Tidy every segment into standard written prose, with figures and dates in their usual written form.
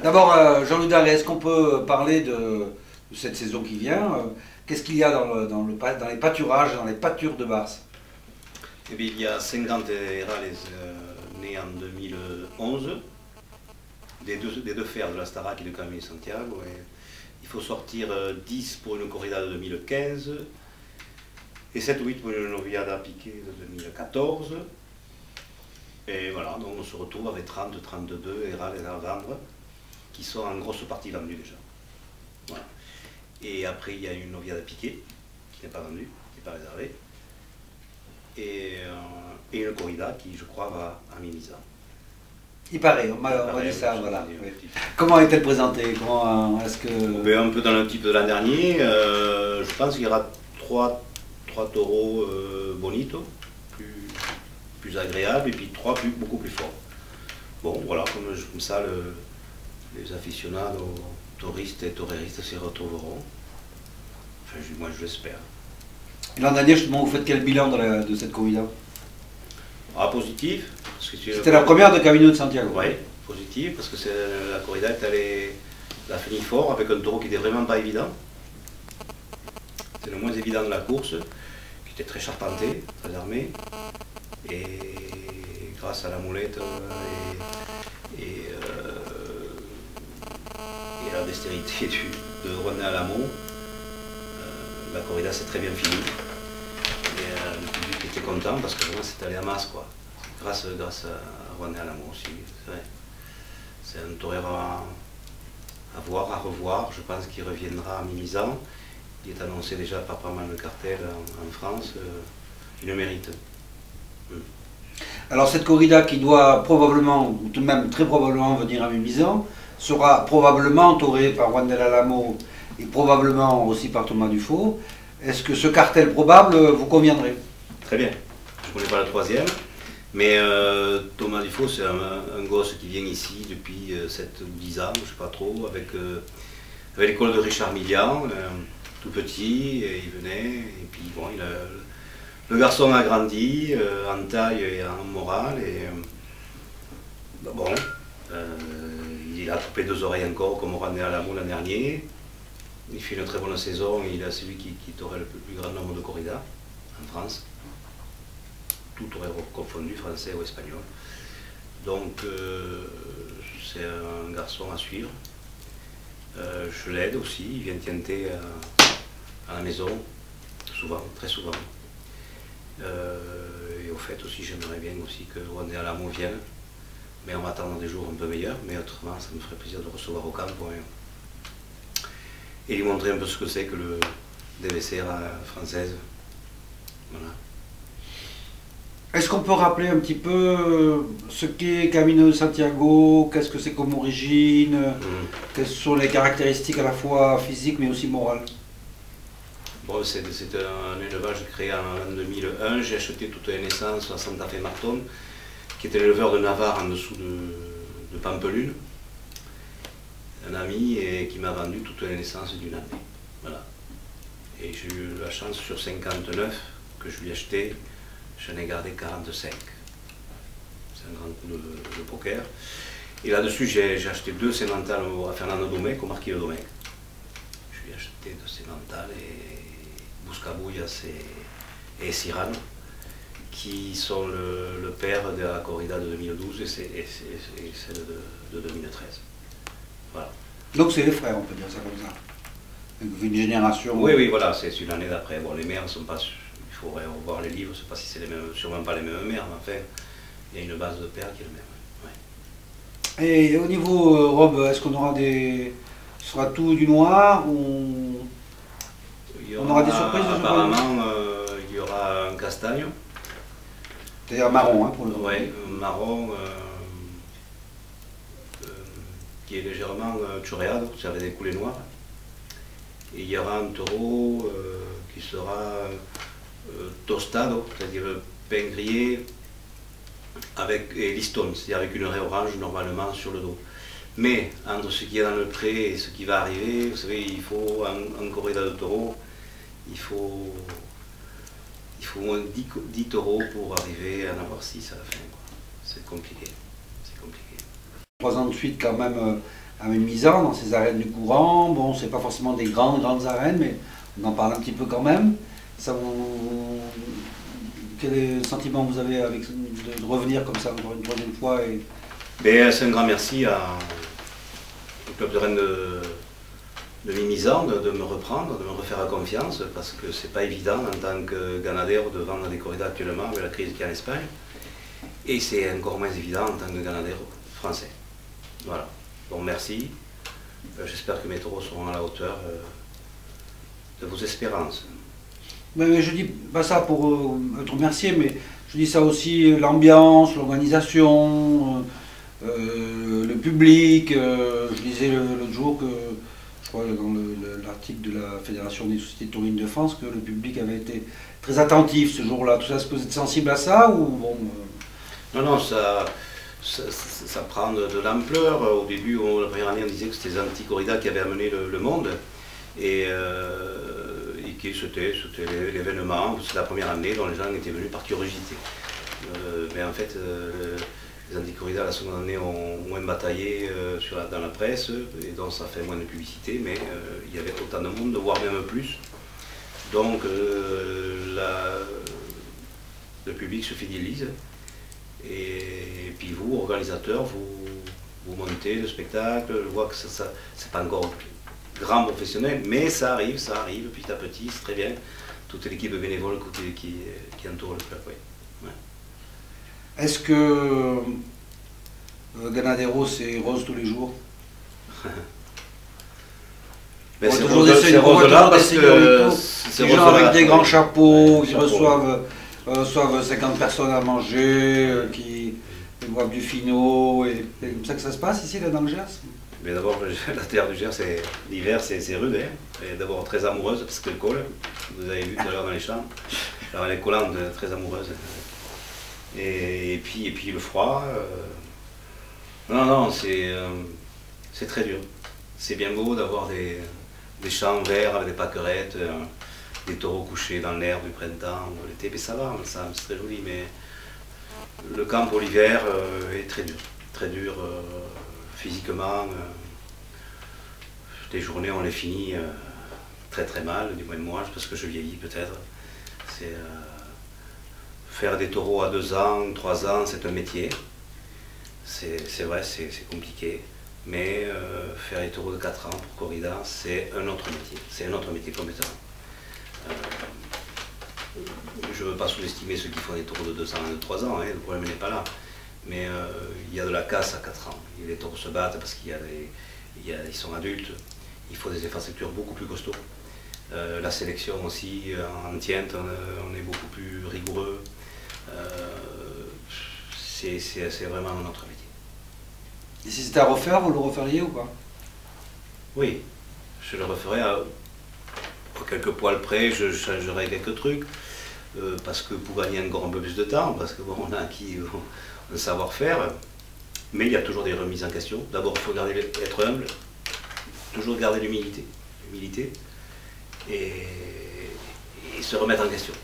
D'abord, Jean-Louis Daré, est-ce qu'on peut parler de cette saison qui vient? Qu'est-ce qu'il y a dans les pâturages, dans les pâtures de Barse? Eh bien, il y a 50 érales nés en 2011, des deux fers de la Starac et de Camille Santiago. Et il faut sortir 10 pour une corrida de 2015 et 7 ou 8 pour une noviada piquée de 2014. Et voilà, donc on se retrouve avec 30, 32 érales à vendre qui sont en grosse partie vendues déjà. Voilà. Et après, il y a une noviada piquée qui n'est pas vendue, qui n'est pas réservée. Et une corrida qui, je crois, va à Mimizan. Il paraît, on m'a dit ça, voilà. Oui. Comment est-elle présentée? Comment est-ce que... Un peu dans le type de l'an dernier, je pense qu'il y aura trois taureaux bonitos, plus agréables, et puis trois beaucoup plus forts. Bon, voilà, comme ça, les aficionados, touristes et toreristes s'y retrouveront. Enfin, moi, je l'espère. L'an dernier, justement, vous faites quel bilan de cette corrida? Ah, positif. C'était la première de Camino de Santiago. Oui, positif, parce que la corrida a fini fort avec un taureau qui n'était vraiment pas évident. C'est le moins évident de la course, qui était très charpenté, très armé. Et grâce à la moulette et la dextérité de René Alamo, la corrida s'est très bien finie. Et le public était content parce que vraiment c'est allé à masse, quoi. Grâce à René Alamo aussi. C'est un torero à voir, à revoir. Je pense qu'il reviendra à Mimizan. Il est annoncé déjà par pas mal de cartels en France. Il le mérite. Alors cette corrida qui doit probablement, ou tout de même très probablement venir à Mimizan, sera probablement entourée par Juan del Alamo et probablement aussi par Thomas Dufaux. Est-ce que ce cartel probable vous conviendrait? Très bien. Je ne connais pas le troisième, mais Thomas Dufaux, c'est un gosse qui vient ici depuis 7 ou 10 ans, je ne sais pas trop, avec l'école de Richard Millian, tout petit, et il venait, et puis bon, le garçon a grandi en taille et en morale, et bon, il a coupé 2 oreilles encore comme René Alamo l'an dernier. Il fait une très bonne saison, c'est celui qui aurait le plus grand nombre de corridas en France. Tout aurait confondu, français ou espagnol. Donc c'est un garçon à suivre. Je l'aide aussi, il vient tienter à la maison, souvent, très souvent. Et au fait aussi, j'aimerais bien aussi que René Alamo vienne, mais on va attendre des jours un peu meilleurs, mais autrement ça me ferait plaisir de recevoir au camp et lui montrer un peu ce que c'est que le DVC française. Voilà. Est-ce qu'on peut rappeler un petit peu ce qu'est Camino de Santiago, qu'est-ce que c'est comme origine, quelles sont les caractéristiques à la fois physiques mais aussi morales? Bon, c'est un élevage créé en 2001, j'ai acheté toute la naissance à Santa Fe Marton, qui était l'éleveur de Navarre en dessous de Pampelune. Un ami qui m'a vendu toute la naissance d'une année. Voilà. Et j'ai eu la chance sur 59 que je lui ai acheté, j'en ai gardé 45. C'est un grand coup de poker. Et là-dessus, j'ai acheté 2 sémentales à Fernando Domecq, au marquis de Domecq. Je lui ai acheté 2 sémentales et Buscabullas et Cyrano, qui sont le père de la corrida de 2012 et celle de 2013. Voilà. Donc c'est les frères, on peut dire ça comme ça. Une génération. Oui, oui, voilà, c'est une année d'après. Bon, les mères ne sont pas. Il faudrait revoir les livres, je ne sais pas si c'est les mêmes, sûrement pas les mêmes mères, mais enfin, il y a une base de père qui est le même. Ouais. Et au niveau robe, est-ce qu'on aura des. Ce sera tout du noir ou. On aura des surprises de ce point de vue? Apparemment, il y aura un castagne. C'est-à-dire marron, hein, pour le coup. Oui, marron. Qui est légèrement choréado, ça avait des coulées noires. Et il y aura un taureau qui sera tostado, c'est-à-dire pain grillé et liston, c'est-à-dire avec une raie orange normalement sur le dos. Mais entre ce qui est dans le pré et ce qui va arriver, vous savez, il faut en corrida de taureau, il faut moins 10 taureaux pour arriver à en avoir 6 à la fin. C'est compliqué. 3 ans de suite quand même à Mimizan, dans ces arènes du courant. Bon, c'est pas forcément des grandes arènes, mais on en parle un petit peu quand même. Quel est le sentiment que vous avez de revenir comme ça encore une troisième fois C'est un grand merci au club de Rennes de Mimizan de me reprendre, de me refaire confiance, parce que c'est pas évident en tant que ganadero de vendre des corridas actuellement avec la crise qu'il y a en Espagne. Et c'est encore moins évident en tant que ganadero français. Voilà. Bon, merci. J'espère que mes taureaux seront à la hauteur de vos espérances. Mais je dis pas ça pour être remercié, mais je dis ça aussi, l'ambiance, l'organisation, le public. Je disais l'autre jour que, je crois dans l'article de la Fédération des sociétés de taurines de France, que le public avait été très attentif ce jour-là. Tout ça, est-ce que vous êtes sensible à ça ou bon Non, ça prend de l'ampleur. Au début, la première année, on disait que c'était les anti-corridas qui avaient amené le monde. Et que c'était l'événement, c'est la première année dont les gens étaient venus par curiosité. Mais en fait, les anti-corridas la seconde année ont moins bataillé dans la presse, et donc ça fait moins de publicité, mais il y avait autant de monde, voire même plus. Donc le public se fidélise. Et puis vous, organisateurs, vous montez le spectacle. Je vois que c'est pas encore grand professionnel, mais ça arrive petit à petit, c'est très bien. Toute l'équipe bénévole qui entoure le club. Oui. Ouais. Est-ce que Ganadero c'est rose tous les jours? C'est rose-là parce que c'est gens avec des grands chapeaux, qui reçoivent 50 personnes à manger, qui boivent du fino, et c'est comme ça que ça se passe ici là dans le Gers? Mais d'abord, la terre du Gers, l'hiver, c'est rude. Hein. Et d'abord très amoureuse, parce qu'elle colle. Vous avez vu tout à l'heure dans les champs. Alors elle est collante, très amoureuse. Et puis le froid. Non, c'est très dur. C'est bien beau d'avoir des champs verts avec des pâquerettes, des taureaux couchés dans l'herbe du printemps ou l'été. Mais ça va, c'est très joli. Mais le camp pour l'hiver est très dur. Très dur. Physiquement, des journées on les finit très mal, du moins moi, parce que je vieillis peut-être. Faire des taureaux à 2 ans, 3 ans, c'est un métier. C'est vrai, c'est compliqué. Mais faire des taureaux de 4 ans pour corrida, c'est un autre métier. C'est un autre métier complètement. Je ne veux pas sous-estimer ceux qui font des taureaux de 2 ans et de 3 ans, hein, le problème n'est pas là. Mais il y a de la casse à 4 ans. Les taureaux se battent parce qu'ils sont adultes. Il faut des infrastructures beaucoup plus costauds. La sélection aussi, en tiente, on est beaucoup plus rigoureux. C'est vraiment notre métier. Et si c'était à refaire, vous le referiez ou pas? Oui, je le referais à quelques poils près, je changerais quelques trucs. Parce que pour gagner encore un peu plus de temps, parce que bon, on a acquis le savoir-faire, mais il y a toujours des remises en question. D'abord, il faut être humble, toujours garder l'humilité et se remettre en question.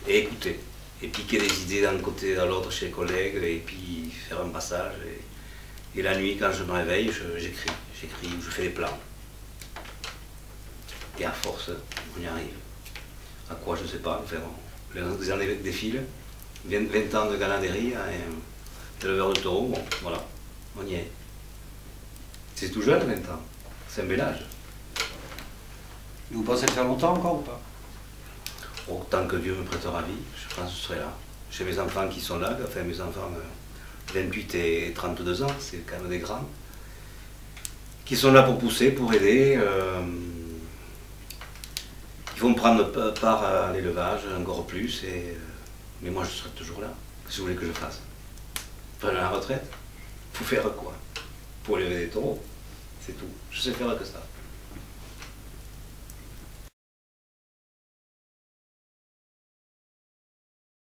Et écouter, et piquer des idées d'un côté à l'autre chez les collègues, et puis faire un brassage. Et la nuit, quand je me réveille, j'écris, je fais des plans. Et à force, on y arrive. À quoi, je ne sais pas, les années défilent. 20 ans de ganaderie, éleveur de taureaux, bon, voilà, on y est. C'est tout jeune, 20 ans, c'est un bel âge. Et vous pensez le faire longtemps encore ou pas? Tant que Dieu me prêtera vie, je pense que je serai là. J'ai mes enfants qui sont là, enfin mes enfants 28 et 32 ans, c'est quand même des grands, qui sont là pour pousser, pour aider. Ils vont prendre part à l'élevage encore plus. Mais moi, je serai toujours là. Qu'est-ce que vous voulez que je fasse? Prendre la retraite? Faut faire quoi? Pour élever des taureaux. C'est tout. Je sais faire que ça.